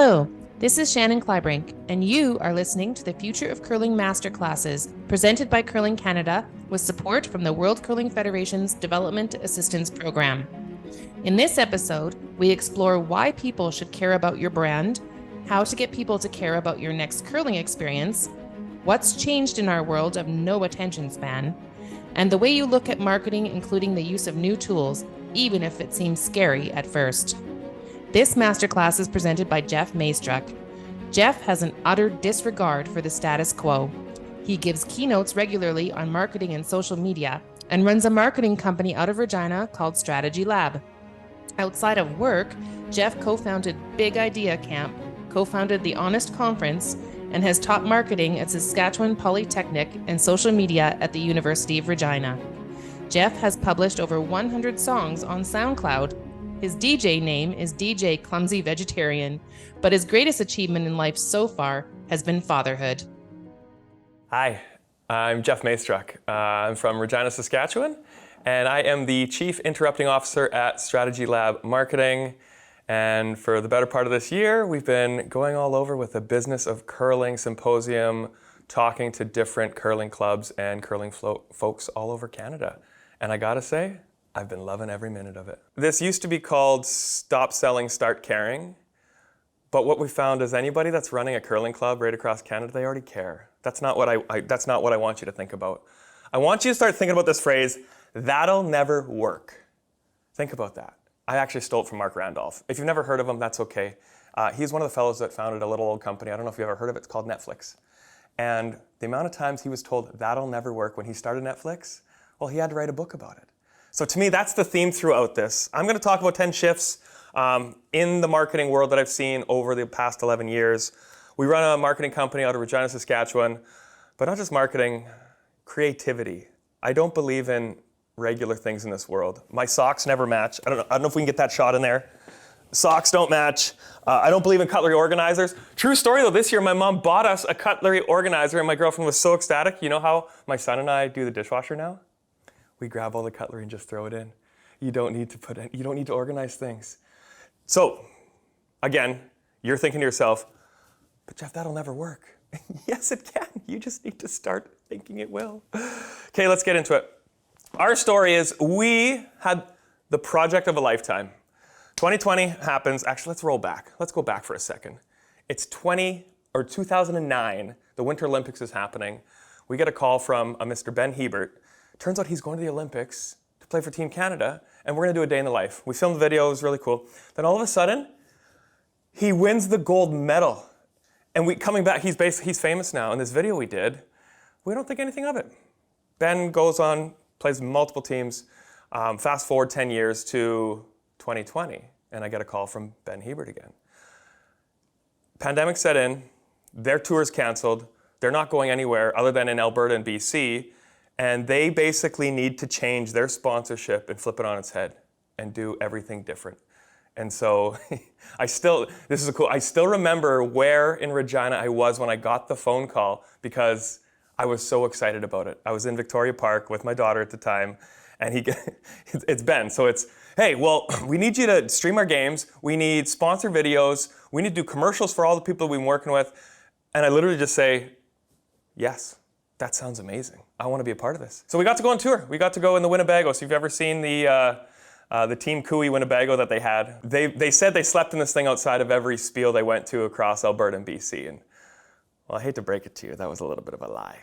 Hello, this is Shannon Kleibrink, and you are listening to the Future of Curling Masterclasses, presented by Curling Canada with support from the World Curling Federation's Development Assistance Program. In this episode, we explore why people should care about your brand, how to get people to care about your next curling experience, what's changed in our world of no attention span, and the way you look at marketing, including the use of new tools, even if it seems scary at first. This masterclass is presented by Jeph Maystruck. Jeph has an utter disregard for the status quo. He gives keynotes regularly on marketing and social media and runs a marketing company out of Regina called Strategy Lab. Outside of work, Jeph co-founded Big Idea Camp, co-founded the Honest Conference, and has taught marketing at Saskatchewan Polytechnic and social media at the University of Regina. Jeph has published over 100 songs on SoundCloud. His DJ name is DJ Clumsy Vegetarian, but his greatest achievement in life so far has been fatherhood. Hi, I'm Jeph Maystruck. I'm from Regina, Saskatchewan, and I am the Chief Interrupting Officer at Strategy Lab Marketing. And for the better part of this year, we've been going all over with the Business of Curling Symposium, talking to different curling clubs and curling folks all over Canada. And I gotta say, I've been loving every minute of it. This used to be called Stop Selling, Start Caring. But what we found is anybody that's running a curling club right across Canada, they already care. That's not what I want you to think about. I want you to start thinking about this phrase, that'll never work. Think about that. I actually stole it from Mark Randolph. If you've never heard of him, that's okay. He's one of the fellows that founded a little old company. I don't know if you've ever heard of it. It's called Netflix. And the amount of times he was told that'll never work when he started Netflix, well, he had to write a book about it. So to me, that's the theme throughout this. I'm going to talk about 10 shifts in the marketing world that I've seen over the past 11 years. We run a marketing company out of Regina, Saskatchewan, but not just marketing, creativity. I don't believe in regular things in this world. My socks never match. I don't know if we can get that shot in there. Socks don't match. I don't believe in cutlery organizers. True story though, this year my mom bought us a cutlery organizer and my girlfriend was so ecstatic. You know how my son and I do the dishwasher now? We grab all the cutlery and just throw it in. You don't need to organize things. So, again, you're thinking to yourself, but Jeph, that'll never work. Yes, it can. You just need to start thinking it will. Okay, let's get into it. Our story is we had the project of a lifetime. 2020 happens. Actually, let's roll back. Let's go back for a second. It's 2009. The Winter Olympics is happening. We get a call from a Mr. Ben Hebert. Turns out he's going to the Olympics to play for Team Canada, and we're going to do a day in the life. We filmed the video. It was really cool. Then all of a sudden, he wins the gold medal. And coming back, he's famous now. In this video we did, we don't think anything of it. Ben goes on, plays multiple teams. Fast forward 10 years to 2020, and I get a call from Ben Hebert again. Pandemic set in. Their tour's canceled. They're not going anywhere other than in Alberta and BC. And they basically need to change their sponsorship and flip it on its head and do everything different. And so I still remember where in Regina I was when I got the phone call because I was so excited about it. I was in Victoria Park with my daughter at the time, and it's Ben. So it's, hey, well, we need you to stream our games. We need sponsor videos. We need to do commercials for all the people we've been working with. And I literally just say, yes. That sounds amazing. I want to be a part of this. So we got to go on tour. We got to go in the Winnebago. So if you've ever seen the Team Cooey Winnebago that they had, they said they slept in this thing outside of every spiel they went to across Alberta and BC. And well, I hate to break it to you, that was a little bit of a lie.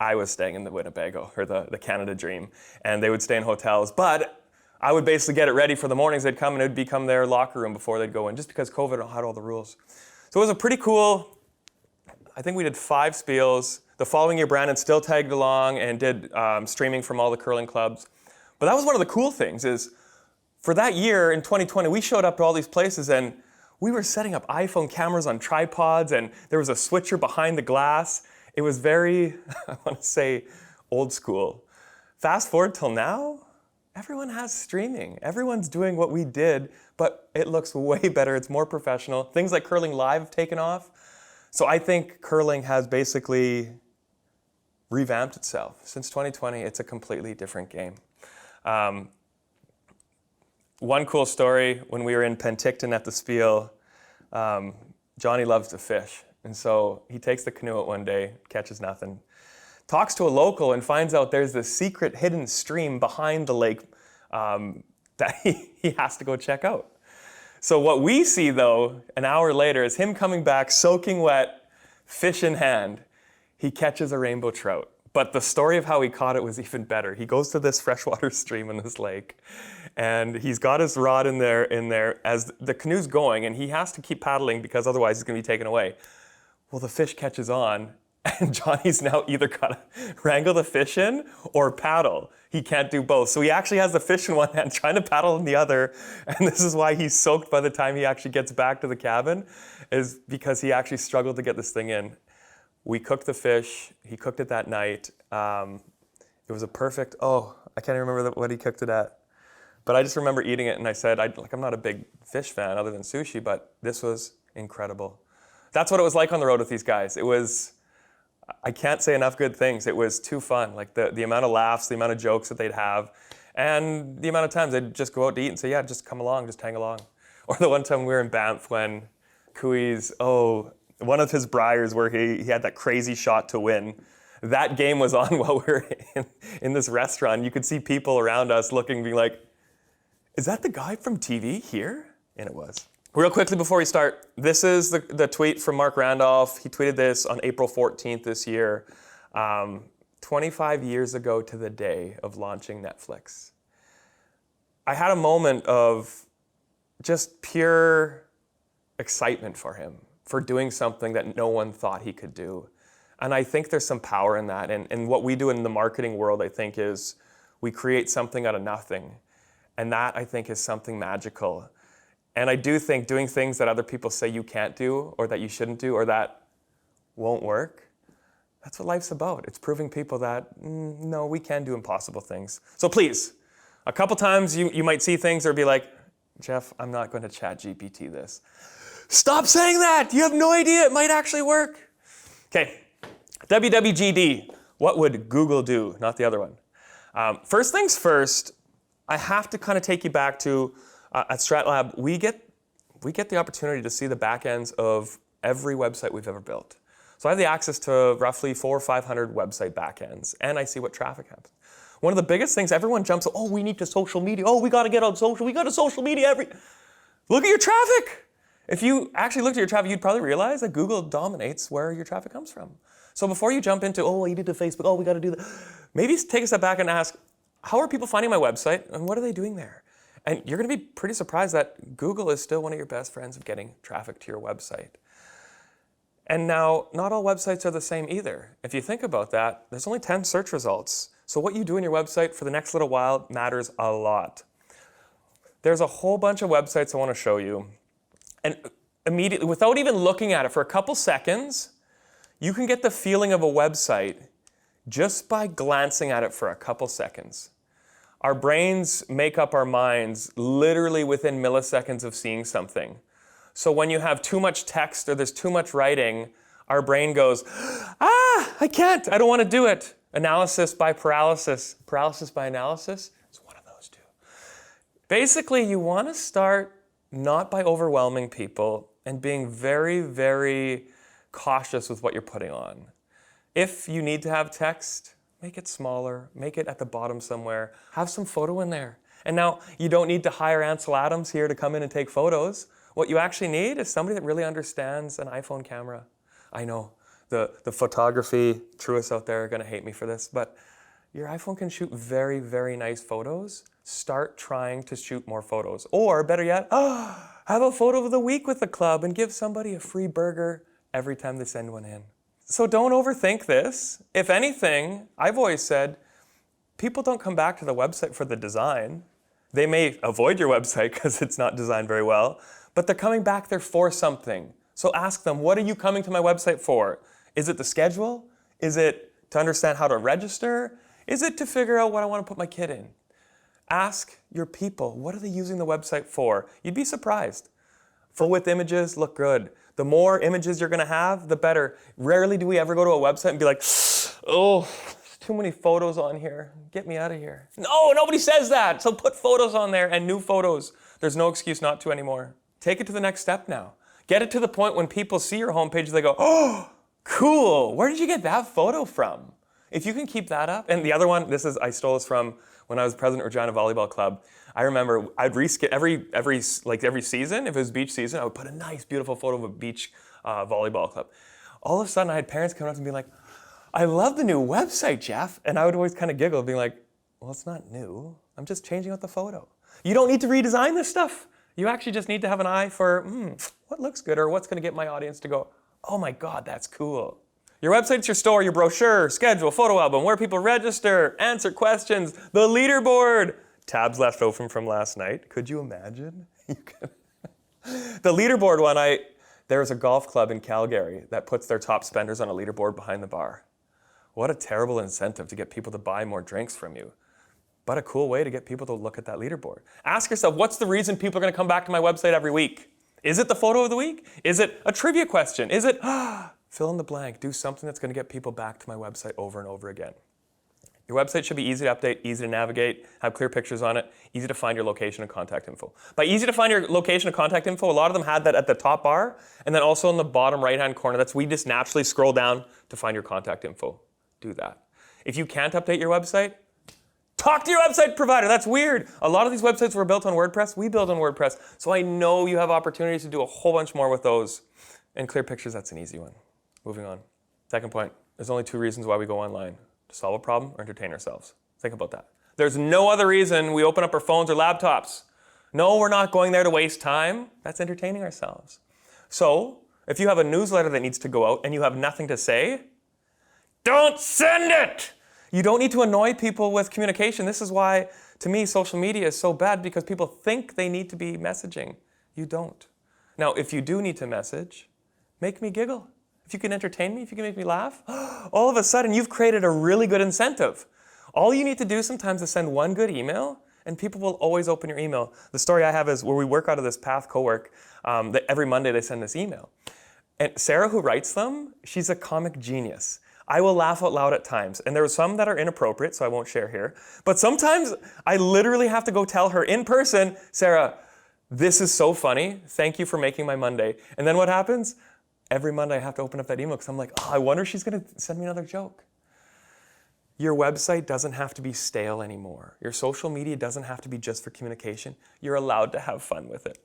I was staying in the Winnebago, or the Canada Dream, and they would stay in hotels. But I would basically get it ready for the mornings. They'd come and it would become their locker room before they'd go in, just because COVID had all the rules. So it was a pretty cool, I think we did 5 spiels. The following year, Brandon still tagged along and did streaming from all the curling clubs. But that was one of the cool things is, for that year in 2020, we showed up to all these places and we were setting up iPhone cameras on tripods and there was a switcher behind the glass. It was very, I want to say, old school. Fast forward till now, everyone has streaming. Everyone's doing what we did, but it looks way better. It's more professional. Things like Curling Live have taken off. So I think curling has basically revamped itself. Since 2020, it's a completely different game. One cool story, when we were in Penticton at the Spiel, Johnny loves to fish. And so he takes the canoe out one day, catches nothing, talks to a local and finds out there's this secret hidden stream behind the lake that he has to go check out. So what we see though, an hour later, is him coming back soaking wet, fish in hand. He catches a rainbow trout. But the story of how he caught it was even better. He goes to this freshwater stream in this lake, and he's got his rod in there as the canoe's going, and he has to keep paddling because otherwise he's gonna be taken away. Well, the fish catches on, and Johnny's now either gotta wrangle the fish in or paddle. He can't do both. So he actually has the fish in one hand, trying to paddle in the other, and this is why he's soaked by the time he actually gets back to the cabin, is because he actually struggled to get this thing in. We cooked the fish. He cooked it that night. It was a perfect, I can't even remember what he cooked it at. But I just remember eating it and I said, I'm not a big fish fan other than sushi, but this was incredible. That's what it was like on the road with these guys. It was, I can't say enough good things. It was too fun. Like the amount of laughs, the amount of jokes that they'd have, and the amount of times they'd just go out to eat and say, yeah, just come along, just hang along. Or the one time we were in Banff when Cooey's, one of his briars where he had that crazy shot to win. That game was on while we were in this restaurant. You could see people around us looking, being like, is that the guy from TV here? And it was. Real quickly before we start, this is the tweet from Mark Randolph. He tweeted this on April 14th this year, 25 years ago to the day of launching Netflix. I had a moment of just pure excitement for him, for doing something that no one thought he could do. And I think there's some power in that. And what we do in the marketing world, I think, is we create something out of nothing. And that, I think, is something magical. And I do think doing things that other people say you can't do, or that you shouldn't do, or that won't work, that's what life's about. It's proving people that, no, we can do impossible things. So please, a couple times you might see things or be like, Jeph, I'm not going to chat GPT this. Stop saying that! You have no idea, it might actually work. Okay, WWGD, what would Google do? Not the other one. First things first, I have to kind of take you back to, at StratLab, we get the opportunity to see the back ends of every website we've ever built. So I have the access to roughly 400 or 500 website backends, and I see what traffic happens. One of the biggest things, everyone jumps, we need to social media. We got to get on social. We got to social media Look at your traffic. If you actually looked at your traffic, you'd probably realize that Google dominates where your traffic comes from. So before you jump into, you need to Facebook, we got to do that, maybe take a step back and ask, how are people finding my website and what are they doing there? And you're going to be pretty surprised that Google is still one of your best friends of getting traffic to your website. And now, not all websites are the same either. If you think about that, there's only 10 search results. So what you do in your website for the next little while matters a lot. There's a whole bunch of websites I want to show you. And immediately, without even looking at it for a couple seconds, you can get the feeling of a website just by glancing at it for a couple seconds. Our brains make up our minds literally within milliseconds of seeing something. So when you have too much text or there's too much writing, our brain goes, I can't, I don't want to do it. Analysis by paralysis. Paralysis by analysis is one of those two. Basically, you want to start not by overwhelming people and being very, very cautious with what you're putting on. If you need to have text, make it smaller, make it at the bottom somewhere, have some photo in there. And now, you don't need to hire Ansel Adams here to come in and take photos. What you actually need is somebody that really understands an iPhone camera. I know, the photography truists out there are going to hate me for this, but your iPhone can shoot very, very nice photos. Start trying to shoot more photos. Or better yet, have a photo of the week with the club and give somebody a free burger every time they send one in. So don't overthink this. If anything, I've always said, people don't come back to the website for the design. They may avoid your website because it's not designed very well, but they're coming back there for something. So ask them, what are you coming to my website for? Is it the schedule? Is it to understand how to register? Is it to figure out what I want to put my kid in? Ask your people, what are they using the website for? You'd be surprised. Full width images look good. The more images you're going to have, the better. Rarely do we ever go to a website and be like, there's too many photos on here. Get me out of here. No, nobody says that. So put photos on there and new photos. There's no excuse not to anymore. Take it to the next step now. Get it to the point when people see your homepage, they go, oh, cool. Where did you get that photo from? If you can keep that up. And the other one, I stole this from when I was president of Regina Volleyball Club. I remember I'd every season, if it was beach season, I would put a nice, beautiful photo of a beach volleyball club. All of a sudden, I had parents coming up and be like, I love the new website, Jeph. And I would always kind of giggle, being like, well, it's not new. I'm just changing out the photo. You don't need to redesign this stuff. You actually just need to have an eye for, what looks good or what's going to get my audience to go, oh my God, that's cool. Your website's your store, your brochure, schedule, photo album, where people register, answer questions, the leaderboard. Tabs left open from last night. Could you imagine? The leaderboard one, there's a golf club in Calgary that puts their top spenders on a leaderboard behind the bar. What a terrible incentive to get people to buy more drinks from you. But a cool way to get people to look at that leaderboard. Ask yourself, what's the reason people are going to come back to my website every week? Is it the photo of the week? Is it a trivia question? Is it, fill in the blank, do something that's going to get people back to my website over and over again. Your website should be easy to update, easy to navigate, have clear pictures on it, easy to find your location and contact info. By easy to find your location and contact info, a lot of them had that at the top bar, and then also in the bottom right-hand corner. We just naturally scroll down to find your contact info. Do that. If you can't update your website, talk to your website provider. That's weird. A lot of these websites were built on WordPress. We build on WordPress. So I know you have opportunities to do a whole bunch more with those. And clear pictures, that's an easy one. Moving on. Second point, there's only 2 reasons why we go online. To solve a problem or entertain ourselves. Think about that. There's no other reason we open up our phones or laptops. No, we're not going there to waste time. That's entertaining ourselves. So, if you have a newsletter that needs to go out and you have nothing to say, don't send it! You don't need to annoy people with communication. This is why, to me, social media is so bad, because people think they need to be messaging. You don't. Now, if you do need to message, make me giggle. If you can entertain me, if you can make me laugh, all of a sudden you've created a really good incentive. All you need to do sometimes is send one good email, and people will always open your email. The story I have is where we work out of this Path co-work, that every Monday they send this email. And Sarah, who writes them, she's a comic genius. I will laugh out loud at times. And there are some that are inappropriate, so I won't share here. But sometimes I literally have to go tell her in person, Sarah, this is so funny. Thank you for making my Monday. And then what happens? Every Monday I have to open up that email because I'm like, I wonder if she's going to send me another joke. Your website doesn't have to be stale anymore. Your social media doesn't have to be just for communication. You're allowed to have fun with it.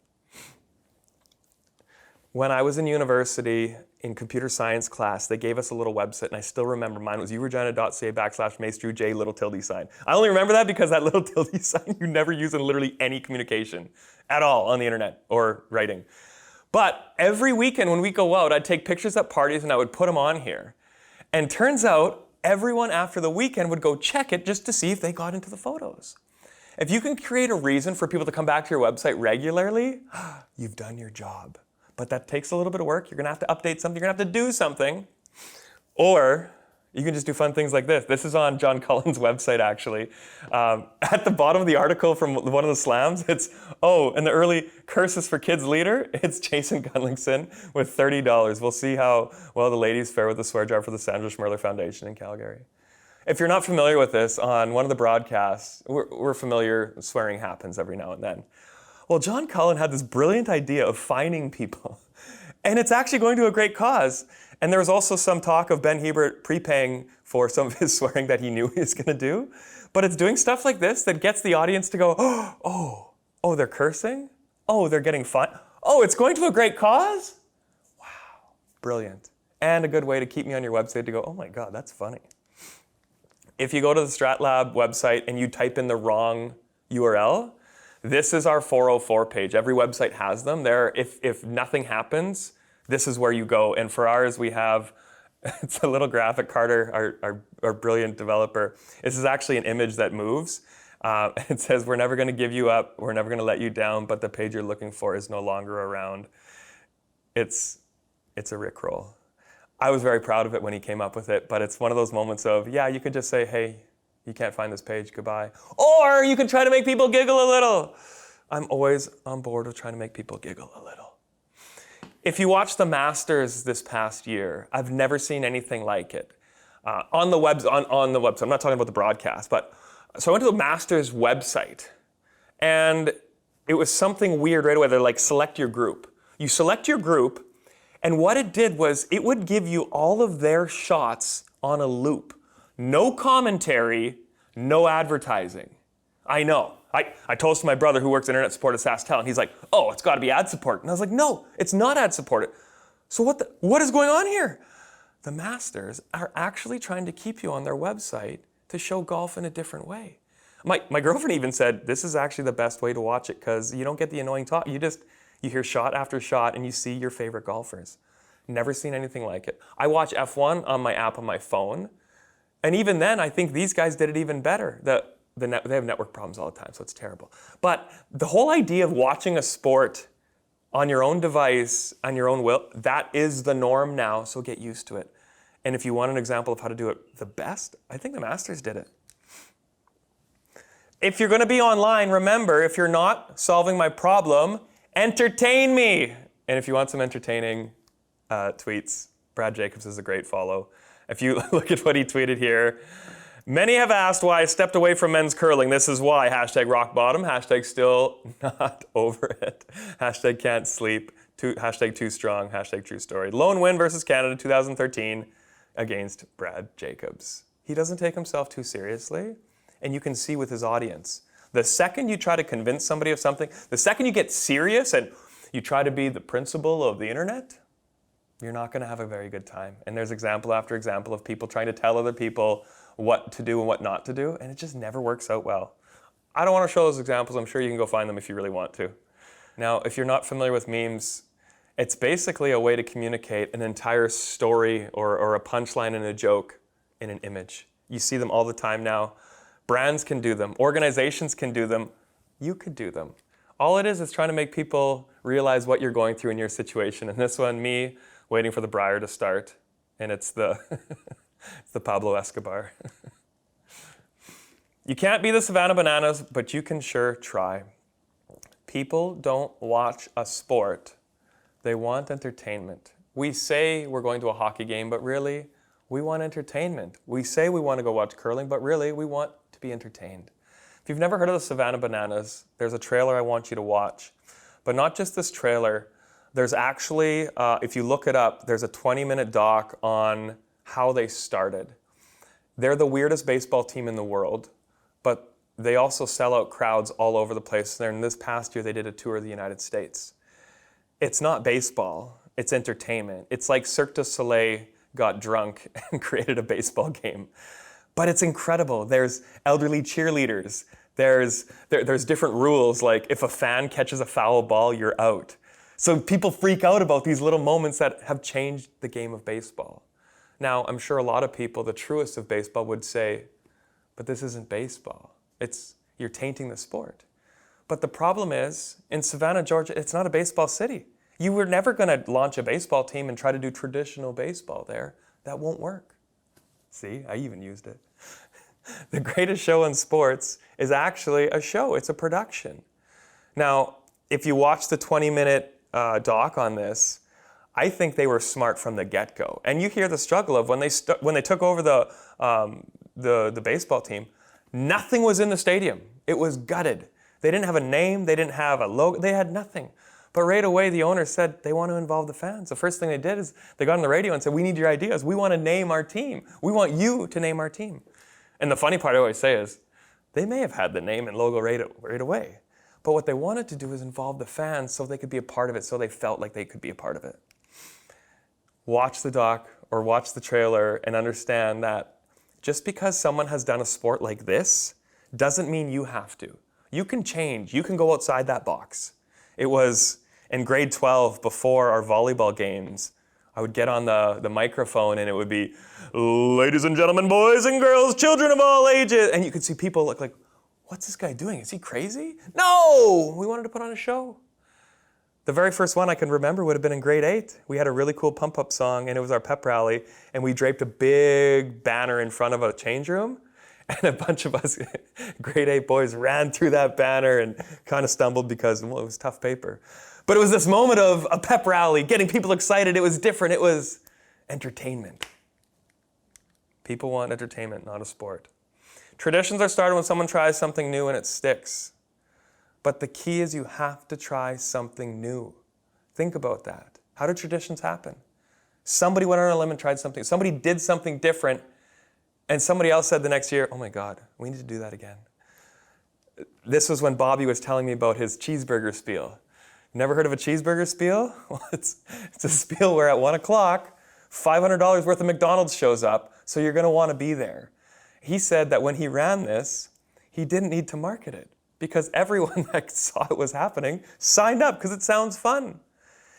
When I was in university in computer science class, they gave us a little website, and I still remember mine was uregina.ca/Maystruck little tilde sign. I only remember that because that little tilde sign you never use in literally any communication at all on the internet or writing. But every weekend when we go out, I'd take pictures at parties and I would put them on here. And turns out everyone after the weekend would go check it just to see if they got into the photos. If you can create a reason for people to come back to your website regularly, you've done your job. But that takes a little bit of work. You're going to have to update something. You're going to have to do something. Or you can just do fun things like this. This is on John Cullen's website, actually. At the bottom of the article from one of the slams, it's, and the early Curses for Kids leader, it's Jason Gunlingson with $30. We'll see how well the ladies fare with the swear jar for the Sandra Schmirler Foundation in Calgary. If you're not familiar with this, on one of the broadcasts, we're familiar, swearing happens every now and then. Well, John Cullen had this brilliant idea of fining people, and it's actually going to a great cause. And there was also some talk of Ben Hebert prepaying for some of his swearing that he knew he was going to do. But it's doing stuff like this that gets the audience to go, oh, they're cursing? Oh, they're getting fined? Oh, it's going to a great cause? Wow, brilliant. And a good way to keep me on your website to go, oh my God, that's funny. If you go to the StratLab website and you type in the wrong URL, this is our 404 page. Every website has them. There, if nothing happens, this is where you go. And for ours, we have, it's a little graphic. Carter, our brilliant developer. This is actually an image that moves. It says, we're never going to give you up. We're never going to let you down, but the page you're looking for is no longer around. It's a rickroll. I was very proud of it when he came up with it, but it's one of those moments of, yeah, you could just say, hey, you can't find this page, goodbye. Or you can try to make people giggle a little. I'm always on board with trying to make people giggle a little. If you watch the Masters this past year, I've never seen anything like it. On the website, I'm not talking about the broadcast, but so I went to the Masters website, and it was something weird right away. They're like, select your group. You select your group, and what it did was it would give you all of their shots on a loop. No commentary, no advertising. I know. I told this to my brother who works in internet support at SaskTel, and he's like, oh, it's got to be ad support. And I was like, no, it's not ad supported. So what is going on here? The Masters are actually trying to keep you on their website to show golf in a different way. My girlfriend even said, this is actually the best way to watch it because you don't get the annoying talk. You hear shot after shot and you see your favorite golfers. Never seen anything like it. I watch F1 on my app on my phone. And even then, I think these guys did it even better. They have network problems all the time, so it's terrible. But the whole idea of watching a sport on your own device, on your own will, that is the norm now, so get used to it. And if you want an example of how to do it the best, I think the Masters did it. If you're going to be online, remember, if you're not solving my problem, entertain me. And if you want some entertaining tweets, Brad Jacobs is a great follow. If you look at what he tweeted here, many have asked why I stepped away from men's curling. This is why. Hashtag rock bottom. Hashtag still not over it. Hashtag can't sleep. Hashtag too strong. Hashtag true story. Lone win versus Canada 2013 against Brad Jacobs. He doesn't take himself too seriously, and you can see with his audience. The second you try to convince somebody of something, the second you get serious and you try to be the principal of the internet, you're not going to have a very good time. And there's example after example of people trying to tell other people what to do and what not to do, and it just never works out well. I don't want to show those examples. I'm sure you can go find them if you really want to. Now, if you're not familiar with memes, it's basically a way to communicate an entire story or a punchline and a joke in an image. You see them all the time now. Brands can do them. Organizations can do them. You could do them. All it is trying to make people realize what you're going through in your situation. And this one, me waiting for the Briar to start, and it's the it's the Pablo Escobar. You can't be the Savannah Bananas, but you can sure try. People don't watch a sport. They want entertainment. We say we're going to a hockey game, but really, we want entertainment. We say we want to go watch curling, but really, we want to be entertained. If you've never heard of the Savannah Bananas, there's a trailer I want you to watch. But not just this trailer. There's actually, if you look it up, there's a 20-minute doc on how they started. They're the weirdest baseball team in the world, but they also sell out crowds all over the place. And this past year, they did a tour of the United States. It's not baseball, it's entertainment. It's like Cirque du Soleil got drunk and created a baseball game. But it's incredible. There's elderly cheerleaders. There's different rules, like if a fan catches a foul ball, you're out. So people freak out about these little moments that have changed the game of baseball. Now, I'm sure a lot of people, the truest of baseball, would say, but this isn't baseball. You're tainting the sport. But the problem is, in Savannah, Georgia, it's not a baseball city. You were never going to launch a baseball team and try to do traditional baseball there. That won't work. See, I even used it. The greatest show in sports is actually a show. It's a production. Now, if you watch the 20-minute doc on this, I think they were smart from the get-go. And you hear the struggle of when they took over the baseball team, nothing was in the stadium. It was gutted. They didn't have a name. They didn't have a logo. They had nothing. But right away, the owner said they want to involve the fans. The first thing they did is they got on the radio and said, we need your ideas. We want to name our team. We want you to name our team. And the funny part I always say is they may have had the name and logo right away. But what they wanted to do is involve the fans so they could be a part of it, so they felt like they could be a part of it. Watch the doc or watch the trailer and understand that just because someone has done a sport like this doesn't mean you have to. You can change. You can go outside that box. It was in grade 12 before our volleyball games. I would get on the microphone and it would be, ladies and gentlemen, boys and girls, children of all ages. And you could see people look like, what's this guy doing? Is he crazy? No! We wanted to put on a show. The very first one I can remember would have been in grade 8. We had a really cool pump-up song, and it was our pep rally, and we draped a big banner in front of a change room, and a bunch of us grade 8 boys ran through that banner and kind of stumbled because, well, it was tough paper. But it was this moment of a pep rally, getting people excited. It was different. It was entertainment. People want entertainment, not a sport. Traditions are started when someone tries something new and it sticks. But the key is you have to try something new. Think about that. How do traditions happen? Somebody went on a limb and tried something. Somebody did something different, and somebody else said the next year, oh my God, we need to do that again. This was when Bobby was telling me about his cheeseburger spiel. Never heard of a cheeseburger spiel? Well, it's a spiel where at 1 o'clock, $500 worth of McDonald's shows up, so you're going to want to be there. He said that when he ran this, he didn't need to market it because everyone that saw it was happening signed up because it sounds fun.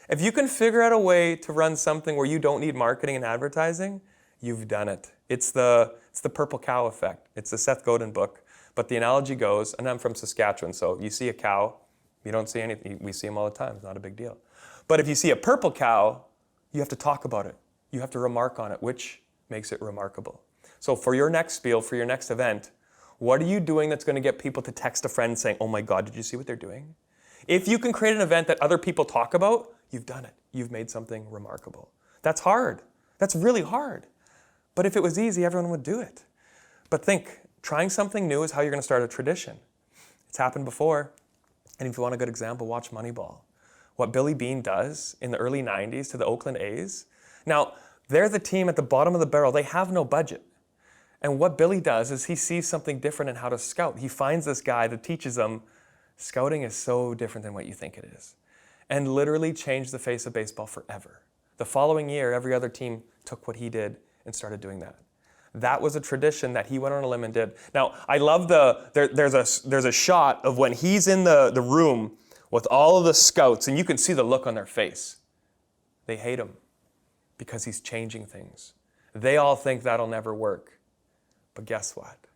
If you can figure out a way to run something where you don't need marketing and advertising, you've done it. It's the purple cow effect. It's the Seth Godin book. But the analogy goes, and I'm from Saskatchewan, so you see a cow, you don't see anything. We see them all the time. It's not a big deal. But if you see a purple cow, you have to talk about it. You have to remark on it, which makes it remarkable. So for your next spiel, for your next event, what are you doing that's going to get people to text a friend saying, oh my God, did you see what they're doing? If you can create an event that other people talk about, you've done it. You've made something remarkable. That's hard. That's really hard. But if it was easy, everyone would do it. But think, trying something new is how you're going to start a tradition. It's happened before. And if you want a good example, watch Moneyball. What Billy Beane does in the early 90s to the Oakland A's. Now, they're the team at the bottom of the barrel. They have no budget. And what Billy does is he sees something different in how to scout. He finds this guy that teaches them, scouting is so different than what you think it is. And literally changed the face of baseball forever. The following year, every other team took what he did and started doing that. That was a tradition that he went on a limb and did. Now, I love there's a shot of when he's in the room with all of the scouts, and you can see the look on their face. They hate him because he's changing things. They all think that'll never work. But guess what?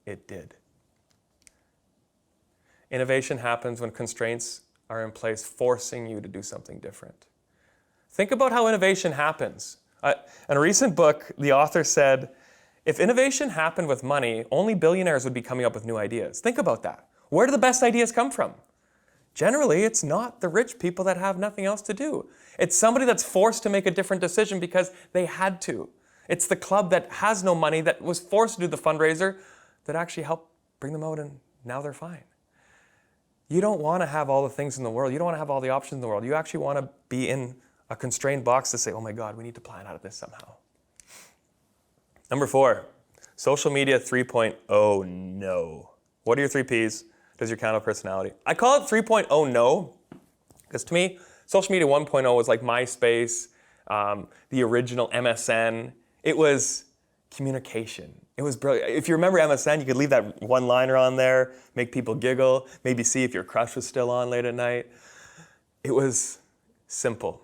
It did. Innovation happens when constraints are in place, forcing you to do something different. Think about how innovation happens. In a recent book, the author said, if innovation happened with money, only billionaires would be coming up with new ideas. Think about that. Where do the best ideas come from? Generally, it's not the rich people that have nothing else to do. It's somebody that's forced to make a different decision because they had to. It's the club that has no money that was forced to do the fundraiser that actually helped bring them out, and now they're fine. You don't want to have all the things in the world. You don't want to have all the options in the world. You actually want to be in a constrained box to say, oh my God, we need to plan out of this somehow. Number 4, social media 3.0 no. What are your 3 Ps? Does your count of personality? I call it 3.0 no, because to me, social media 1.0 was like MySpace, the original MSN. It was communication. It was brilliant. If you remember MSN, you could leave that one-liner on there, make people giggle, maybe see if your crush was still on late at night. It was simple.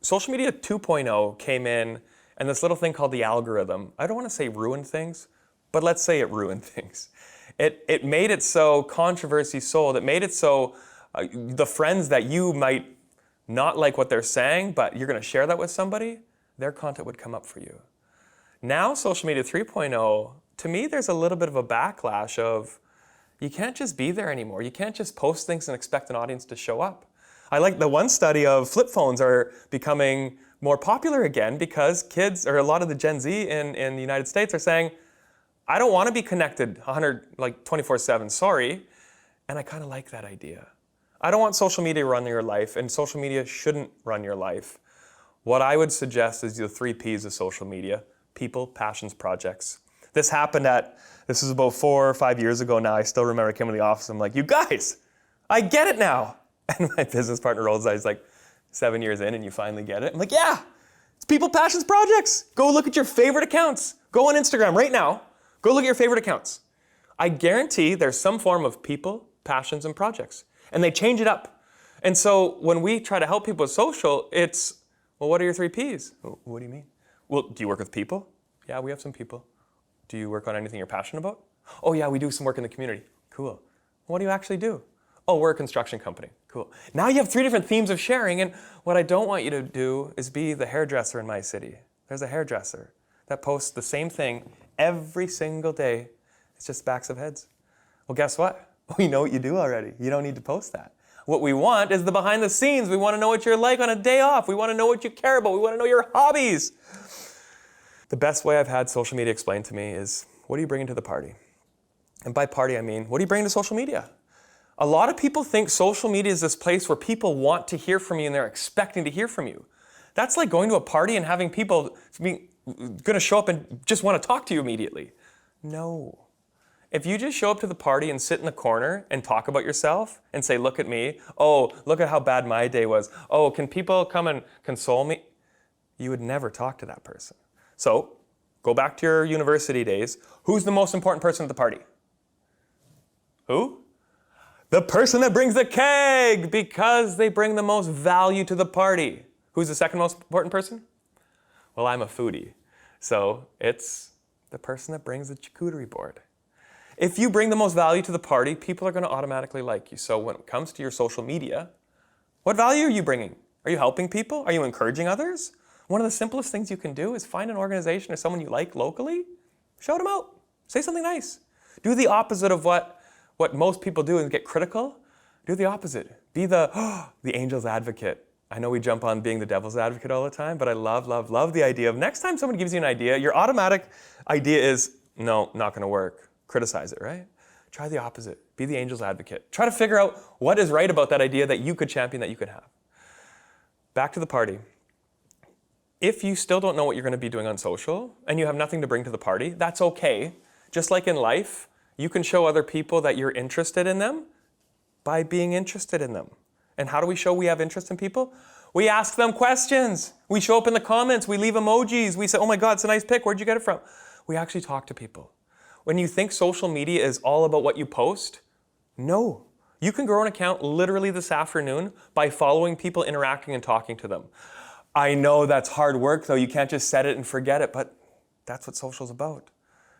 Social media 2.0 came in, and this little thing called the algorithm, I don't want to say ruined things, but let's say it ruined things. It made it so controversy sold. It made it so the friends that you might not like what they're saying, but you're going to share that with somebody, their content would come up for you. Now, social media 3.0, to me, there's a little bit of a backlash of you can't just be there anymore. You can't just post things and expect an audience to show up. I like the one study of flip phones are becoming more popular again because kids, or a lot of the Gen Z in the United States are saying, I don't want to be connected 24/7, sorry. And I kind of like that idea. I don't want social media to run your life, and social media shouldn't run your life. What I would suggest is the 3 Ps of social media: people, passions, projects. This is about 4 or 5 years ago now. I still remember I came to the office, I'm like, you guys, I get it now. And my business partner rolls his eyes like, 7 years in and you finally get it. I'm like, yeah, it's people, passions, projects. Go look at your favorite accounts. Go on Instagram right now. Go look at your favorite accounts. I guarantee there's some form of people, passions, and projects. And they change it up. And so when we try to help people with social, it's, well, what are your 3 Ps? What do you mean? Well, do you work with people? Yeah, we have some people. Do you work on anything you're passionate about? Oh yeah, we do some work in the community. Cool. What do you actually do? Oh, we're a construction company. Cool. Now you have 3 different themes of sharing, and what I don't want you to do is be the hairdresser in my city. There's a hairdresser that posts the same thing every single day. It's just backs of heads. Well, guess what? We know what you do already. You don't need to post that. What we want is the behind the scenes. We want to know what you're like on a day off. We want to know what you care about. We want to know your hobbies. The best way I've had social media explained to me is, what are you bringing to the party? And by party, I mean, what are you bringing to social media? A lot of people think social media is this place where people want to hear from you and they're expecting to hear from you. That's like going to a party and having people going to show up and just want to talk to you immediately. No. If you just show up to the party and sit in the corner and talk about yourself and say, look at me. Oh, look at how bad my day was. Oh, can people come and console me? You would never talk to that person. So go back to your university days. Who's the most important person at the party? Who? The person that brings the keg, because they bring the most value to the party. Who's the second most important person? Well, I'm a foodie. So it's the person that brings the charcuterie board. If you bring the most value to the party, people are going to automatically like you. So when it comes to your social media, what value are you bringing? Are you helping people? Are you encouraging others? One of the simplest things you can do is find an organization or someone you like locally, shout them out, say something nice. Do the opposite of what most people do and get critical. Do the opposite. Be the angel's advocate. I know we jump on being the devil's advocate all the time, but I love, love, love the idea of next time someone gives you an idea, your automatic idea is, no, not going to work. Criticize it, right? Try the opposite. Be the angel's advocate. Try to figure out what is right about that idea that you could champion, that you could have. Back to the party. If you still don't know what you're going to be doing on social and you have nothing to bring to the party, that's okay. Just like in life, you can show other people that you're interested in them by being interested in them. And how do we show we have interest in people? We ask them questions. We show up in the comments. We leave emojis. We say, oh my God, it's a nice pic. Where'd you get it from? We actually talk to people. When you think social media is all about what you post, no. You can grow an account literally this afternoon by following people, interacting, and talking to them. I know that's hard work, though. You can't just set it and forget it, but that's what social's about.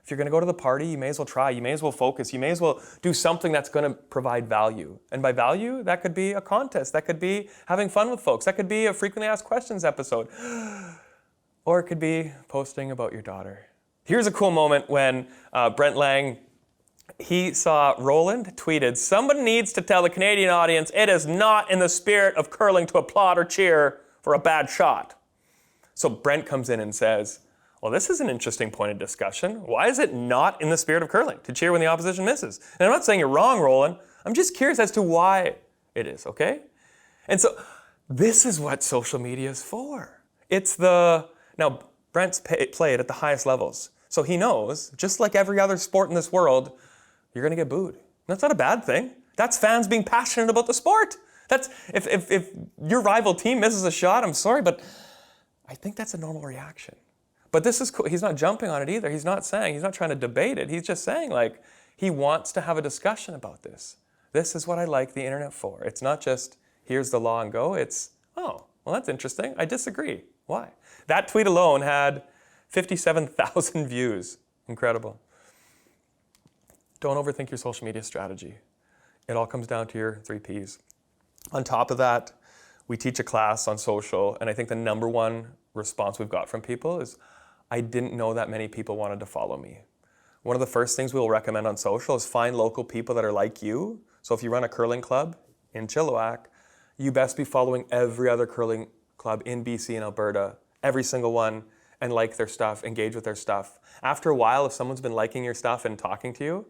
If you're going to go to the party, you may as well try. You may as well focus. You may as well do something that's going to provide value. And by value, that could be a contest. That could be having fun with folks. That could be a frequently asked questions episode. Or it could be posting about your daughter. Here's a cool moment when Brent Lang, he saw Roland tweeted, "Someone needs to tell the Canadian audience it is not in the spirit of curling to applaud or cheer for a bad shot." So Brent comes in and says, well, this is an interesting point of discussion. Why is it not in the spirit of curling to cheer when the opposition misses? And I'm not saying you're wrong, Roland. I'm just curious as to why it is, okay? And so this is what social media is for. Now Brent's played at the highest levels. So he knows, just like every other sport in this world, you're going to get booed. That's not a bad thing. That's fans being passionate about the sport. That's if your rival team misses a shot, I'm sorry, but I think that's a normal reaction. But this is cool. He's not jumping on it either. He's not trying to debate it. He's just saying, like, he wants to have a discussion about this. This is what I like the internet for. It's not just, here's the law and go. It's, oh, well, that's interesting. I disagree. Why? That tweet alone had 57,000 views. Incredible. Don't overthink your social media strategy. It all comes down to your 3 Ps. On top of that, we teach a class on social, and I think the number one response we've got from people is, I didn't know that many people wanted to follow me. One of the first things we'll recommend on social is find local people that are like you. So if you run a curling club in Chilliwack, you best be following every other curling club in BC and Alberta, every single one, and like their stuff, engage with their stuff. After a while, if someone's been liking your stuff and talking to you,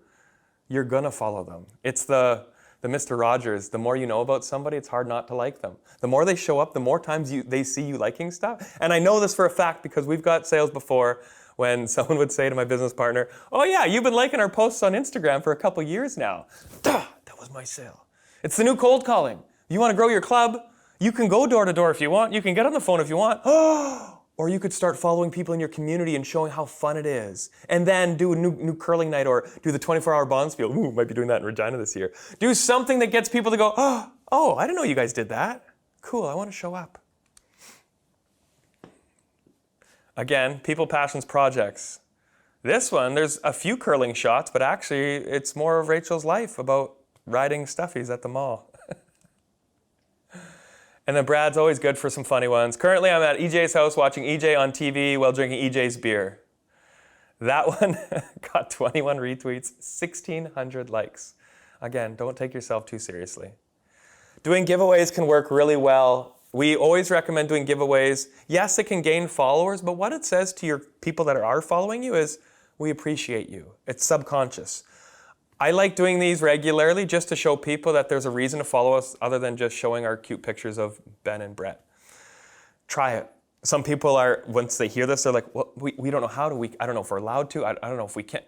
you're gonna follow them. It's the Mr. Rogers, the more you know about somebody, it's hard not to like them. The more they show up, the more times they see you liking stuff. And I know this for a fact because we've got sales before when someone would say to my business partner, oh yeah, you've been liking our posts on Instagram for a couple years now. Duh, that was my sale. It's the new cold calling. You wanna grow your club? You can go door to door if you want. You can get on the phone if you want. Or you could start following people in your community and showing how fun it is. And then do a new curling night or do the 24-hour bonspiel. Ooh, might be doing that in Regina this year. Do something that gets people to go, oh, I didn't know you guys did that. Cool, I want to show up. Again, people, passions, projects. This one, there's a few curling shots, but actually it's more of Rachel's life about riding stuffies at the mall. And then Brad's always good for some funny ones. Currently, I'm at EJ's house watching EJ on TV while drinking EJ's beer. That one got 21 retweets, 1,600 likes. Again, don't take yourself too seriously. Doing giveaways can work really well. We always recommend doing giveaways. Yes, it can gain followers, but what it says to your people that are following you is, we appreciate you. It's subconscious. I like doing these regularly just to show people that there's a reason to follow us other than just showing our cute pictures of Ben and Brett. Try it. Some people are, once they hear this, they're like, well, we don't know how to, I don't know if we're allowed to, I don't know if we can.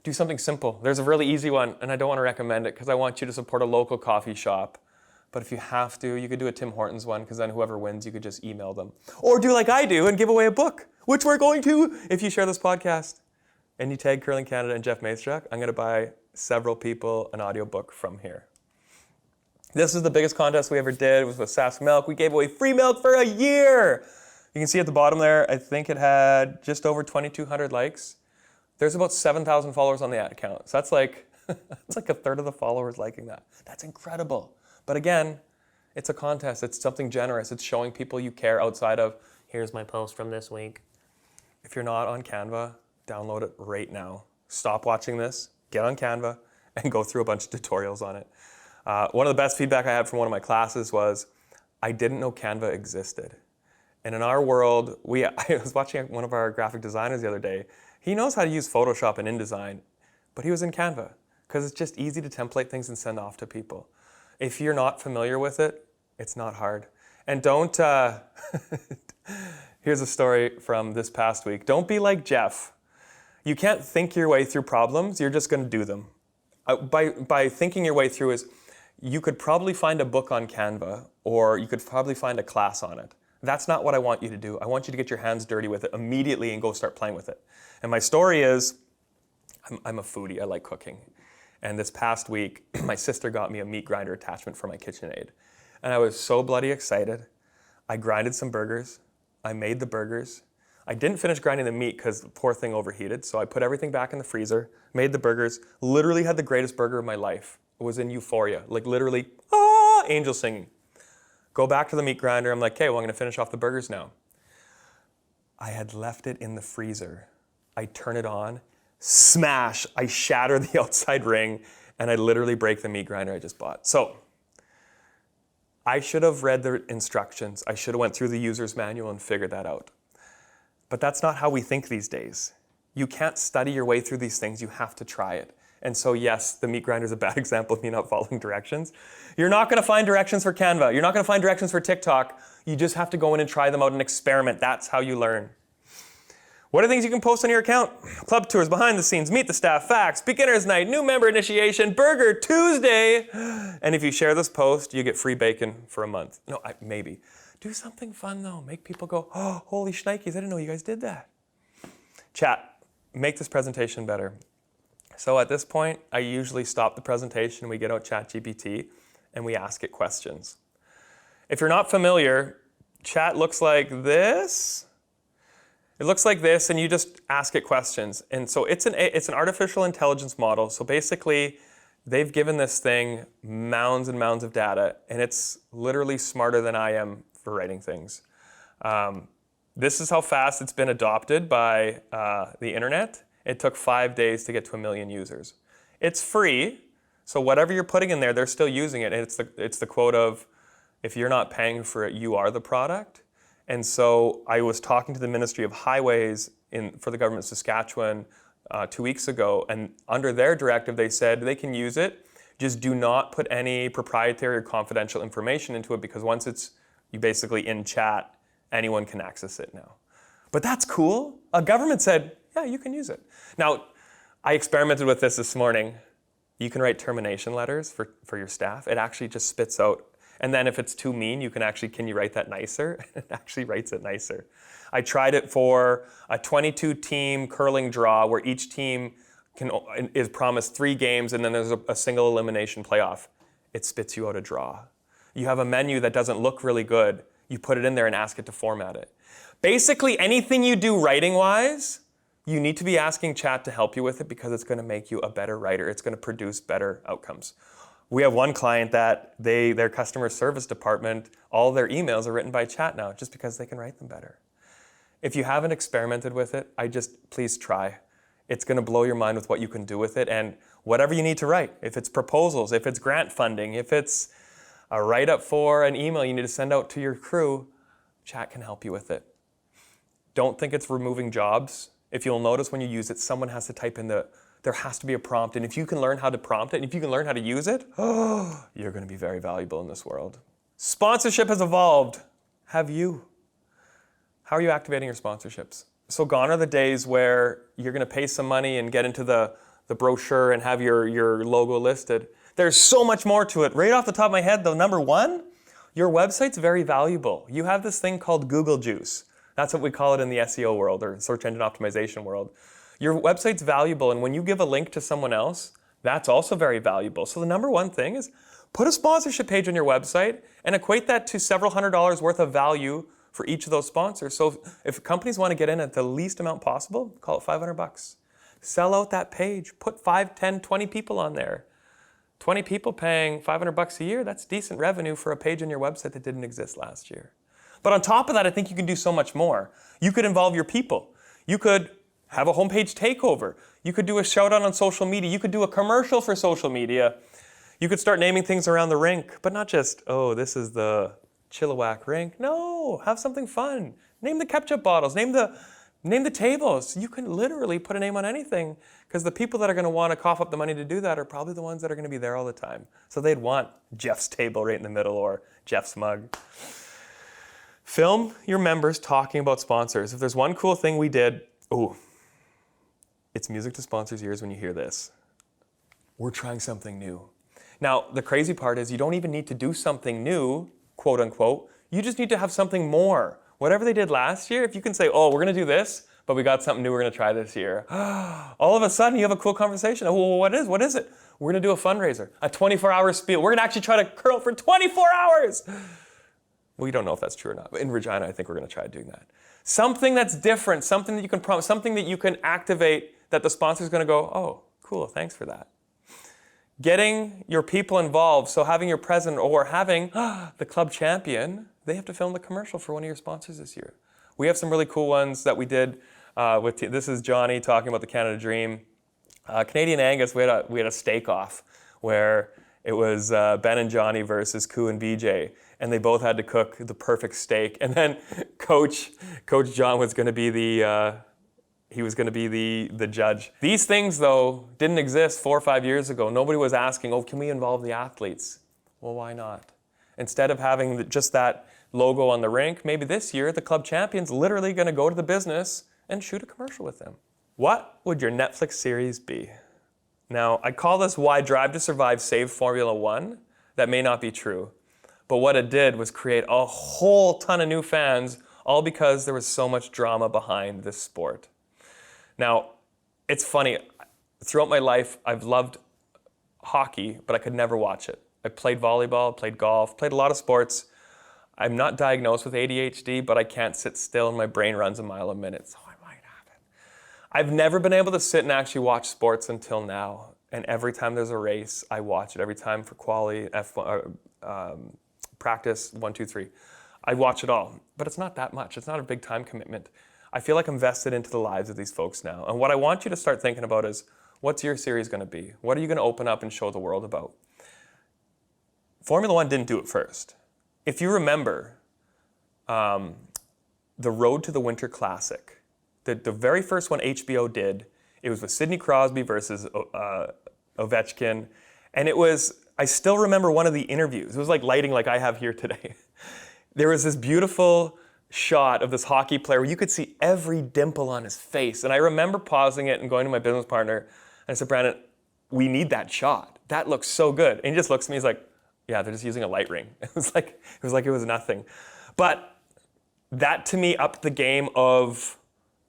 Do something simple. There's a really easy one, and I don't want to recommend it because I want you to support a local coffee shop. But if you have to, you could do a Tim Hortons one because then whoever wins, you could just email them. Or do like I do and give away a book, which we're going to if you share this podcast. And you tag Curling Canada and Jeph Maystruck, I'm going to buy several people an audiobook from here. This is the biggest contest we ever did. It was with Sask Milk. We gave away free milk for a year. You can see at the bottom there, I think it had just over 2,200 likes. There's about 7,000 followers on the account. So that's like, that's like a third of the followers liking that. That's incredible. But again, it's a contest. It's something generous. It's showing people you care outside of, here's my post from this week. If you're not on Canva, download it right now. Stop watching this, get on Canva, and go through a bunch of tutorials on it. One of the best feedback I had from one of my classes was, I didn't know Canva existed. And in our world, I was watching one of our graphic designers the other day. He knows how to use Photoshop and InDesign, but he was in Canva because it's just easy to template things and send off to people. If you're not familiar with it, it's not hard. And don't, here's a story from this past week. Don't be like Jeph. You can't think your way through problems, you're just gonna do them. By thinking your way through is, you could probably find a book on Canva, or you could probably find a class on it. That's not what I want you to do. I want you to get your hands dirty with it immediately and go start playing with it. And my story is, I'm a foodie, I like cooking. And this past week, my sister got me a meat grinder attachment for my KitchenAid. And I was so bloody excited. I grinded some burgers. I made the burgers. I didn't finish grinding the meat because the poor thing overheated. So I put everything back in the freezer, made the burgers, literally had the greatest burger of my life. It was in euphoria, like literally, angel singing. Go back to the meat grinder. I'm like, okay, well, I'm gonna finish off the burgers now. I had left it in the freezer. I turn it on, smash, I shatter the outside ring, and I literally break the meat grinder I just bought. So I should have read the instructions. I should have went through the user's manual and figured that out. But that's not how we think these days. You can't study your way through these things. You have to try it. And so yes, the meat grinder is a bad example of me not following directions. You're not gonna find directions for Canva. You're not gonna find directions for TikTok. You just have to go in and try them out and experiment. That's how you learn. What are things you can post on your account? Club tours, behind the scenes, meet the staff, facts, beginner's night, new member initiation, Burger Tuesday. And if you share this post, you get free bacon for a month. No, maybe. Do something fun though. Make people go, oh, holy shnikes, I didn't know you guys did that. Chat, make this presentation better. So at this point, I usually stop the presentation, we get out ChatGPT, and we ask it questions. If you're not familiar, chat looks like this. It looks like this, and you just ask it questions. And so it's an artificial intelligence model. So basically, they've given this thing mounds and mounds of data, and it's literally smarter than I am for writing things. This is how fast it's been adopted by the internet. It took 5 days to get to 1 million users. It's free, so whatever you're putting in there, they're still using it. And it's the quote of, if you're not paying for it, you are the product. And so I was talking to the Ministry of Highways for the government of Saskatchewan 2 weeks ago, and under their directive, they said they can use it, just do not put any proprietary or confidential information into it, because once it's you basically in chat, anyone can access it now. But that's cool. A government said, yeah, you can use it. Now, I experimented with this morning. You can write termination letters for your staff. It actually just spits out. And then if it's too mean, can you write that nicer? It actually writes it nicer. I tried it for a 22-team curling draw where each team is promised 3 games and then there's a single elimination playoff. It spits you out a draw. You have a menu that doesn't look really good. You put it in there and ask it to format it. Basically, anything you do writing-wise, you need to be asking chat to help you with it because it's going to make you a better writer. It's going to produce better outcomes. We have one client that their customer service department, all their emails are written by chat now just because they can write them better. If you haven't experimented with it, please try. It's going to blow your mind with what you can do with it, and whatever you need to write. If it's proposals, if it's grant funding, if it's a write-up for an email you need to send out to your crew, chat can help you with it. Don't think it's removing jobs. If you'll notice when you use it, someone has to type in the there has to be a prompt. And if you can learn how to prompt it, and if you can learn how to use it, oh, you're going to be very valuable in this world. Sponsorship has evolved. Have you? How are you activating your sponsorships? So gone are the days where you're going to pay some money and get into the brochure and have your logo listed. There's so much more to it. Right off the top of my head, though, number one, your website's very valuable. You have this thing called Google Juice. That's what we call it in the SEO world, or search engine optimization world. Your website's valuable, and when you give a link to someone else, that's also very valuable. So the number one thing is put a sponsorship page on your website and equate that to several $100s worth of value for each of those sponsors. So if companies want to get in at the least amount possible, call it $500. Sell out that page. Put 5, 10, 20 people on there. 20 people paying $500 a year, that's decent revenue for a page on your website that didn't exist last year. But on top of that, I think you can do so much more. You could involve your people. You could have a homepage takeover. You could do a shout out on social media. You could do a commercial for social media. You could start naming things around the rink, but not just, oh, this is the Chilliwack rink. No, have something fun. Name the ketchup bottles. Name the tables. You can literally put a name on anything, because the people that are going to want to cough up the money to do that are probably the ones that are going to be there all the time. So they'd want Jeff's table right in the middle, or Jeff's mug. Film your members talking about sponsors. If there's one cool thing we did, it's music to sponsors' ears when you hear this. We're trying something new. Now, the crazy part is you don't even need to do something new, quote unquote. You just need to have something more. Whatever they did last year, if you can say, oh, we're going to do this, but we got something new we're going to try this year. All of a sudden, you have a cool conversation. Oh, what is it? We're going to do a fundraiser, a 24-hour spiel. We're going to actually try to curl for 24 hours. We don't know if that's true or not. But in Regina, I think we're going to try doing that. Something that's different, something that you can promise, something that you can activate that the sponsor's going to go, oh, cool, thanks for that. Getting your people involved, so having your president or having the club champion, they have to film the commercial for one of your sponsors this year. We have some really cool ones that we did. This is Johnny talking about the Canada Dream. Canadian Angus, we had a steak-off where it was Ben and Johnny versus Koo and BJ, and they both had to cook the perfect steak. And then Coach John was going to be the judge. These things, though, didn't exist 4 or 5 years ago. Nobody was asking, oh, can we involve the athletes? Well, why not? Instead of having just that logo on the rink, maybe this year the club champion's literally going to go to the business and shoot a commercial with them. What would your Netflix series be? Now, I call this Why Drive to Survive saved Formula One. That may not be true. But what it did was create a whole ton of new fans, all because there was so much drama behind this sport. Now, it's funny. Throughout my life, I've loved hockey, but I could never watch it. I played volleyball, played golf, played a lot of sports. I'm not diagnosed with ADHD, but I can't sit still and my brain runs a mile a minute, so I might have it. I've never been able to sit and actually watch sports until now. And every time there's a race, I watch it. Every time for quali, practice, 1, 2, 3. I watch it all, but it's not that much. It's not a big time commitment. I feel like I'm vested into the lives of these folks now. And what I want you to start thinking about is, what's your series going to be? What are you going to open up and show the world about? Formula One didn't do it first. If you remember, the Road to the Winter Classic, the very first one HBO did, it was with Sidney Crosby versus Ovechkin. And it was, I still remember one of the interviews. It was like lighting like I have here today. There was this beautiful shot of this hockey player where you could see every dimple on his face. And I remember pausing it and going to my business partner, and I said, Brandon, we need that shot. That looks so good. And he just looks at me, he's like, yeah, they're just using a light ring. It was like it was nothing. But that to me upped the game of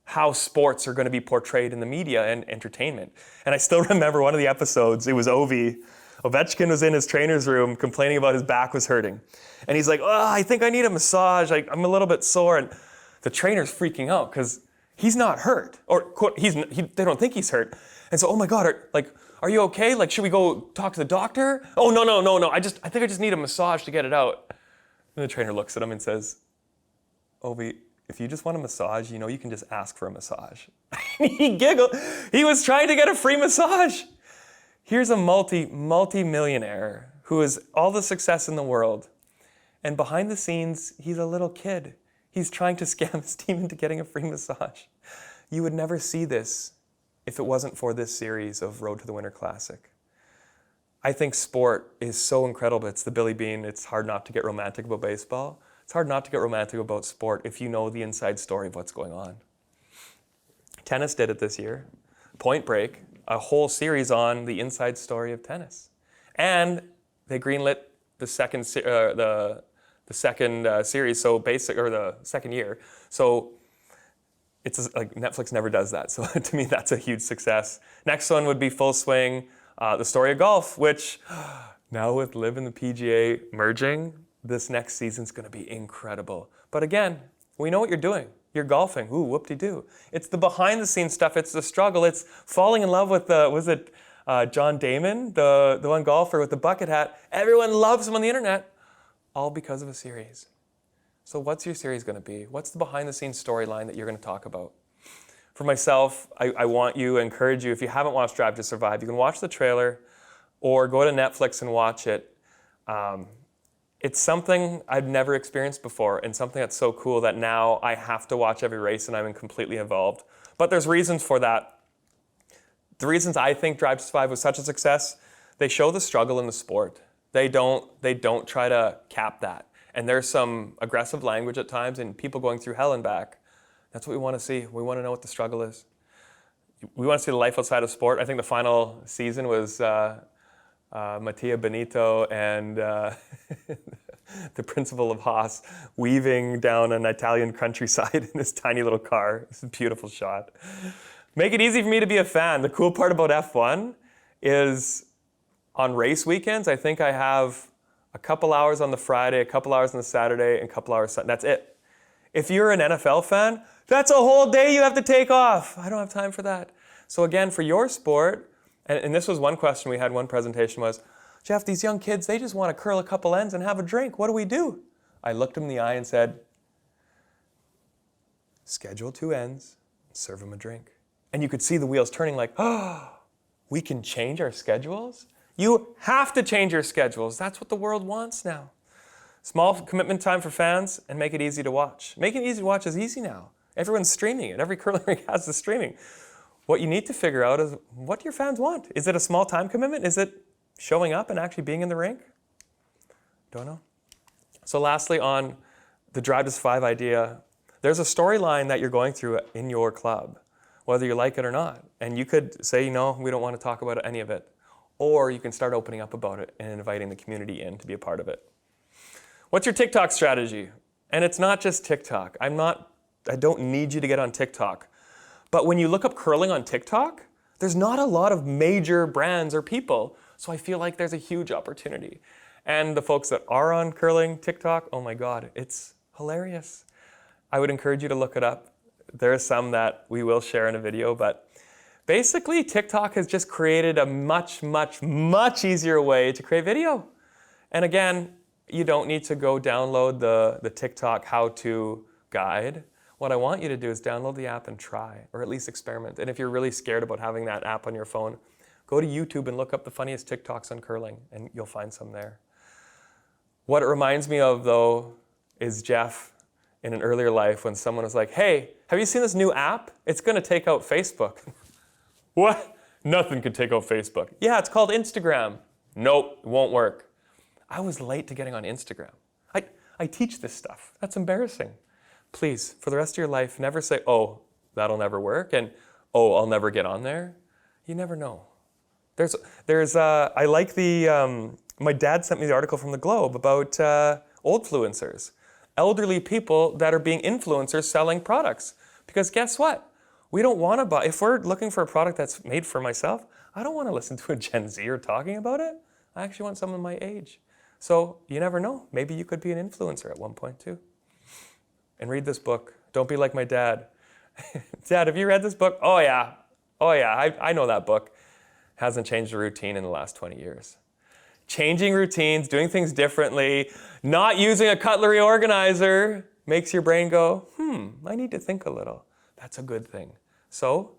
how sports are going to be portrayed in the media and entertainment. And I still remember one of the episodes, it was Ovechkin was in his trainer's room complaining about his back was hurting. And he's like, oh, I think I need a massage. I'm a little bit sore. And the trainer's freaking out because he's not hurt. Or quote, they don't think he's hurt. And so, oh my God, are you okay? Like, should we go talk to the doctor? Oh, no. I think I just need a massage to get it out. And the trainer looks at him and says, Ovi, if you just want a massage, you can just ask for a massage. He giggled. He was trying to get a free massage. Here's a multi-millionaire who has all the success in the world. And behind the scenes, he's a little kid. He's trying to scam his team into getting a free massage. You would never see this if it wasn't for this series of Road to the Winter Classic. I think sport is so incredible. It's the Billy Bean. It's hard not to get romantic about baseball. It's hard not to get romantic about sport if you know the inside story of what's going on. Tennis did it this year. Point Break, a whole series on the inside story of tennis. And they greenlit the second series, so the second year. So it's like Netflix never does that. So to me, that's a huge success. Next one would be Full Swing, the story of golf, which now with LIV and the PGA merging, this next season's going to be incredible. But again, we know what you're doing. You're golfing. Ooh, whoop-de-doo. It's the behind-the-scenes stuff. It's the struggle. It's falling in love with John Damon, the one golfer with the bucket hat? Everyone loves him on the internet, all because of a series. So what's your series going to be? What's the behind-the-scenes storyline that you're going to talk about? For myself, I want you, encourage you, if you haven't watched Drive to Survive, you can watch the trailer or go to Netflix and watch it. It's something I've never experienced before and something that's so cool that now I have to watch every race and I'm completely involved. But there's reasons for that. The reasons I think Drive to Survive was such a success, they show the struggle in the sport. They don't try to cap that. And there's some aggressive language at times and people going through hell and back. That's what we want to see. We want to know what the struggle is. We want to see the life outside of sport. I think the final season was Mattia Benito and the principal of Haas weaving down an Italian countryside in this tiny little car. It's a beautiful shot. Make it easy for me to be a fan. The cool part about F1 is on race weekends, I think I have a couple hours on the Friday, a couple hours on the Saturday, and a couple hours Sunday. That's it. If you're an NFL fan, that's a whole day you have to take off. I don't have time for that. So again, for your sport, and this was one question we had, one presentation was, Jeph, these young kids, they just want to curl a couple ends and have a drink. What do we do? I looked them in the eye and said, schedule 2 ends, serve them a drink. And you could see the wheels turning like, oh, we can change our schedules? You have to change your schedules. That's what the world wants now. Small commitment time for fans and make it easy to watch. Making it easy to watch is easy now. Everyone's streaming it. Every curling rink has the streaming. What you need to figure out is what do your fans want? Is it a small time commitment? Is it showing up and actually being in the rink? Don't know. So lastly, on the Drive to Survive idea, there's a storyline that you're going through in your club, whether you like it or not. And you could say, no, we don't want to talk about any of it. Or you can start opening up about it and inviting the community in to be a part of it. What's your TikTok strategy? And it's not just TikTok. I don't need you to get on TikTok. But when you look up curling on TikTok, there's not a lot of major brands or people. So I feel like there's a huge opportunity. And the folks that are on curling TikTok, oh my God, it's hilarious. I would encourage you to look it up. There are some that we will share in a video, but basically TikTok has just created a much, much, much easier way to create video. And again, you don't need to go download the TikTok how-to guide. What I want you to do is download the app and try, or at least experiment. And if you're really scared about having that app on your phone, go to YouTube and look up the funniest TikToks on curling, and you'll find some there. What it reminds me of, though, is Jeph in an earlier life when someone was like, hey, have you seen this new app? It's going to take out Facebook. What? Nothing could take out Facebook. Yeah, it's called Instagram. Nope, it won't work. I was late to getting on Instagram. I teach this stuff. That's embarrassing. Please, for the rest of your life, never say, oh, that'll never work, and oh, I'll never get on there. You never know. I like my dad sent me the article from the Globe about old influencers, elderly people that are being influencers selling products. Because guess what? We don't want to buy, if we're looking for a product that's made for myself, I don't want to listen to a Gen Zer talking about it. I actually want someone my age. So you never know. Maybe you could be an influencer at one point too. And read this book. Don't be like my dad. Dad, have you read this book? Oh yeah, I know that book. Hasn't changed the routine in the last 20 years. Changing routines, doing things differently, not using a cutlery organizer makes your brain go, I need to think a little. That's a good thing. So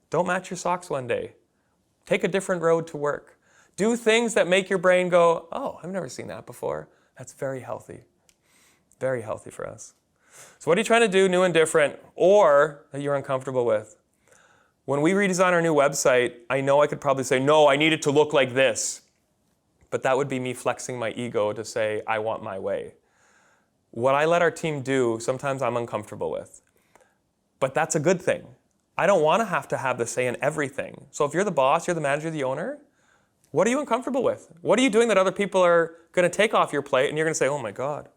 don't match your socks one day. Take a different road to work. Do things that make your brain go, oh, I've never seen that before. That's very healthy. Very healthy for us. So what are you trying to do new and different or that you're uncomfortable with? When we redesign our new website, I know I could probably say, no, I need it to look like this. But that would be me flexing my ego to say, I want my way. What I let our team do, sometimes I'm uncomfortable with. But that's a good thing. I don't want to have the say in everything. So if you're the boss, you're the manager, the owner, what are you uncomfortable with? What are you doing that other people are going to take off your plate and you're going to say, oh my God,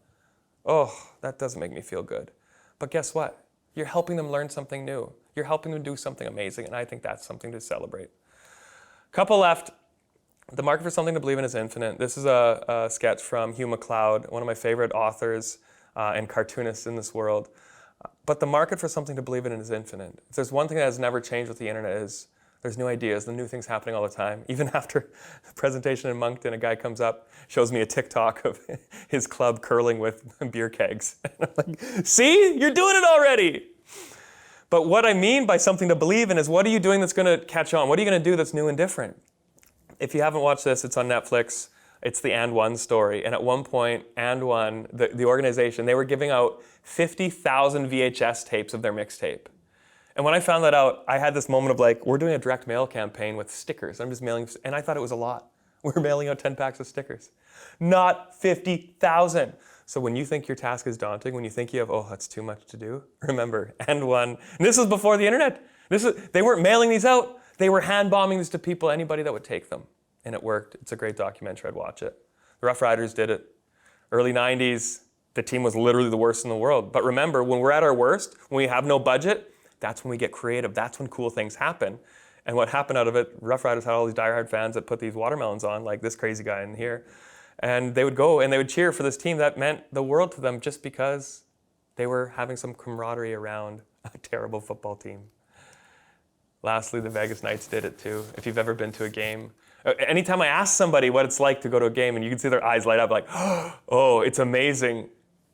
oh, that doesn't make me feel good. But guess what? You're helping them learn something new. You're helping them do something amazing, and I think that's something to celebrate. Couple left. The market for something to believe in is infinite. This is a sketch from Hugh MacLeod, one of my favorite authors and cartoonists in this world. But the market for something to believe in is infinite. If there's one thing that has never changed with the internet is there's new ideas, the new things happening all the time. Even after the presentation in Moncton, a guy comes up, shows me a TikTok of his club curling with beer kegs. And I'm like, see, you're doing it already. But what I mean by something to believe in is what are you doing that's going to catch on? What are you going to do that's new and different? If you haven't watched this, it's on Netflix. It's the And One story. And at one point, And One, the organization, they were giving out 50,000 VHS tapes of their mixtape. And when I found that out, I had this moment of like, we're doing a direct mail campaign with stickers. I'm just mailing, and I thought it was a lot. We're mailing out 10 packs of stickers. Not 50,000. So when you think your task is daunting, when you think you have, oh, that's too much to do, remember, And One. And this was before the internet. They weren't mailing these out. They were hand bombing these to people, anybody that would take them. And it worked. It's a great documentary. I'd watch it. The Rough Riders did it. Early 90s, the team was literally the worst in the world. But remember, when we're at our worst, when we have no budget, that's when we get creative. That's when cool things happen. And what happened out of it, Rough Riders had all these diehard fans that put these watermelons on, like this crazy guy in here. And they would go and they would cheer for this team that meant the world to them just because they were having some camaraderie around a terrible football team. Lastly, the Vegas Knights did it too. If you've ever been to a game, anytime I ask somebody what it's like to go to a game and you can see their eyes light up like, oh, it's amazing.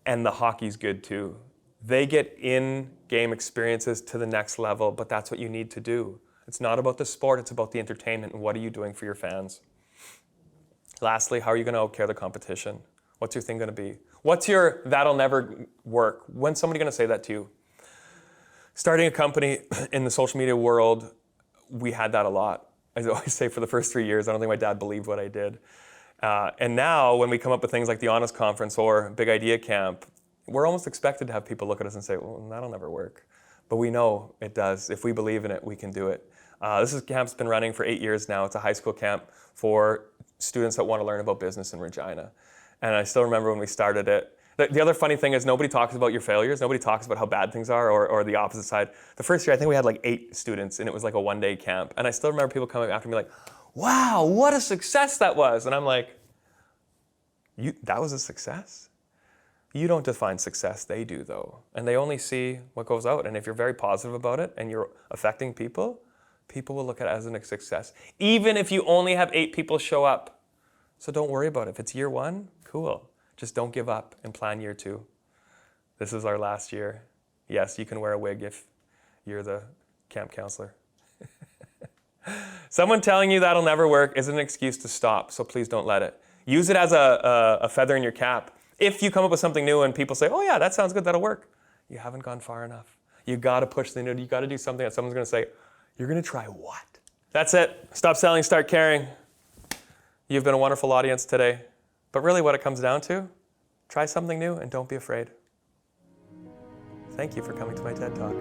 And the hockey's good too. They get in-game experiences to the next level, but that's what you need to do. It's not about the sport, it's about the entertainment and what are you doing for your fans. Lastly, how are you going to outcare the competition? What's your thing going to be? What's your that'll never work? When's somebody going to say that to you? Starting a company in the social media world, we had that a lot. I always say for the first 3 years, I don't think my dad believed what I did. And now when we come up with things like the Honest Conference or Big Idea Camp, we're almost expected to have people look at us and say, well, that'll never work. But we know it does. If we believe in it, we can do it. This camp's been running for 8 years now. It's a high school camp for students that want to learn about business in Regina. And I still remember when we started it. The other funny thing is nobody talks about your failures. Nobody talks about how bad things are or the opposite side. The first year, I think we had like 8 students and it was like a one-day camp. And I still remember people coming after me like, wow, what a success that was. And I'm like, that was a success? You don't define success, they do though. And they only see what goes out. And if you're very positive about it and you're affecting people, people will look at it as a success. Even if you only have 8 people show up. So don't worry about it. If it's year 1, cool. Just don't give up and plan year 2. This is our last year. Yes, you can wear a wig if you're the camp counselor. Someone telling you that'll never work isn't an excuse to stop, so please don't let it. Use it as a feather in your cap. If you come up with something new and people say, oh yeah, that sounds good, that'll work, you haven't gone far enough. You gotta push the new, you gotta do something that someone's gonna say, you're gonna try what? That's it. Stop selling, start caring. You've been a wonderful audience today. But really what it comes down to, try something new and don't be afraid. Thank you for coming to my TED Talk.